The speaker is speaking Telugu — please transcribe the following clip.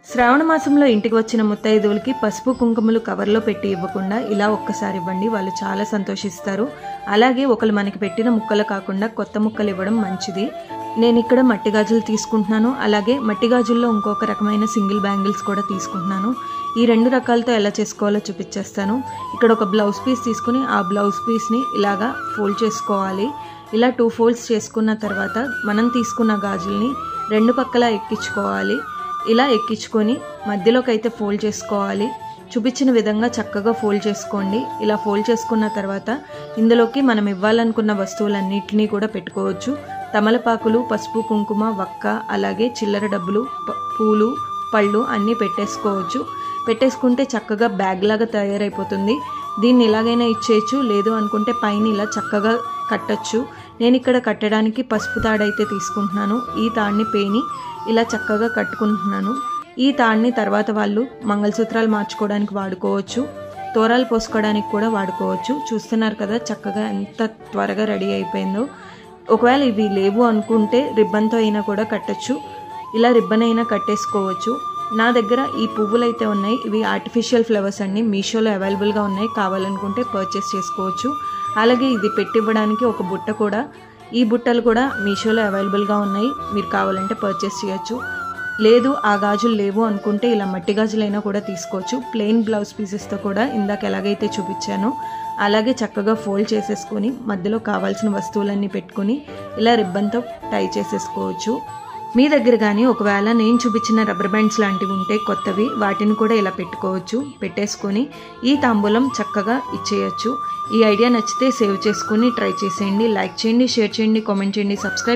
శ్రావణ మాసంలో ఇంటికి వచ్చిన ముత్తైదువులకి పసుపు కుంకుమలు కవర్లో పెట్టి ఇవ్వకుండా ఇలా ఒక్కసారి ఇవ్వండి, వాళ్ళు చాలా సంతోషిస్తారు. అలాగే ఒకళ్ళు మనకి పెట్టిన ముక్కలు కాకుండా కొత్త ముక్కలు ఇవ్వడం మంచిది. నేను ఇక్కడ మట్టి గాజులు తీసుకుంటున్నాను. అలాగే మట్టి గాజుల్లో ఇంకొక రకమైన సింగిల్ బ్యాంగిల్స్ కూడా తీసుకుంటున్నాను. ఈ రెండు రకాలతో ఎలా చేసుకోవాలో చూపించేస్తాను. ఇక్కడ ఒక బ్లౌజ్ పీస్ తీసుకుని ఆ బ్లౌజ్ పీస్ని ఇలాగా ఫోల్డ్ చేసుకోవాలి. ఇలా 2 ఫోల్డ్స్ చేసుకున్న తర్వాత మనం తీసుకున్న గాజుల్ని రెండు పక్కల ఎక్కించుకోవాలి. ఇలా ఎక్కించుకొని మధ్యలోకి అయితే ఫోల్డ్ చేసుకోవాలి. చూపించిన విధంగా చక్కగా ఫోల్డ్ చేసుకోండి. ఇలా ఫోల్డ్ చేసుకున్న తర్వాత ఇందులోకి మనం ఇవ్వాలనుకున్న వస్తువులన్నిటినీ కూడా పెట్టుకోవచ్చు. తమలపాకులు, పసుపు, కుంకుమ, వక్క, అలాగే చిల్లర డబ్బులు, పూలు, పళ్ళు అన్నీ పెట్టేసుకోవచ్చు. పెట్టేసుకుంటే చక్కగా బ్యాగ్ లాగా తయారైపోతుంది. దీన్ని ఇలాగైనా ఇచ్చేయచ్చు, లేదు అనుకుంటే పైన ఇలా చక్కగా కట్టచ్చు. నేను ఇక్కడ కట్టడానికి పసుపు తాడైతే తీసుకుంటున్నాను. ఈ తాడిని పేని ఇలా చక్కగా కట్టుకుంటున్నాను. ఈ తాడిని తర్వాత వాళ్ళు మంగళసూత్రాలు మార్చుకోవడానికి వాడుకోవచ్చు, తోరాలు పోసుకోవడానికి కూడా వాడుకోవచ్చు. చూస్తున్నారు కదా చక్కగా ఎంత త్వరగా రెడీ అయిపోయిందో. ఒకవేళ ఇవి లేవు అనుకుంటే రిబ్బన్తో అయినా కూడా కట్టచ్చు. ఇలా రిబ్బన్ అయినా కట్టేసుకోవచ్చు. నా దగ్గర ఈ పువ్వులు అయితే ఉన్నాయి. ఇవి ఆర్టిఫిషియల్ ఫ్లవర్స్ అండి, మీషోలో అవైలబుల్గా ఉన్నాయి. కావాలనుకుంటే పర్చేస్ చేసుకోవచ్చు. అలాగే ఇది పెట్టివ్వడానికి ఒక బుట్ట కూడా, ఈ బుట్టలు కూడా మీషోలో అవైలబుల్గా ఉన్నాయి. మీరు కావాలంటే పర్చేస్ చేయొచ్చు. లేదు ఆ గాజులు లేవు అనుకుంటే ఇలా మట్టి గాజులైనా కూడా తీసుకోవచ్చు. ప్లెయిన్ బ్లౌజ్ పీసెస్తో కూడా ఇందాక ఎలాగైతే చూపించానో అలాగే చక్కగా ఫోల్డ్ చేసేసుకొని మధ్యలో కావాల్సిన వస్తువులన్నీ పెట్టుకొని ఇలా రిబ్బన్తో టై చేసేసుకోవచ్చు. మీ దగ్గర కానీ ఒకవేళ నేను చూపించిన రబ్బర్ బ్యాండ్స్ లాంటివి ఉంటే కొత్తవి, వాటిని కూడా ఇలా పెట్టుకోవచ్చు. పెట్టేసుకొని ఈ తాంబూలం చక్కగా ఇచ్చేయచ్చు. ఈ ఐడియా నచ్చితే సేవ్ చేసుకొని ట్రై చేసేయండి. లైక్ చేయండి, షేర్ చేయండి, కామెంట్ చేయండి, సబ్స్క్రైబ్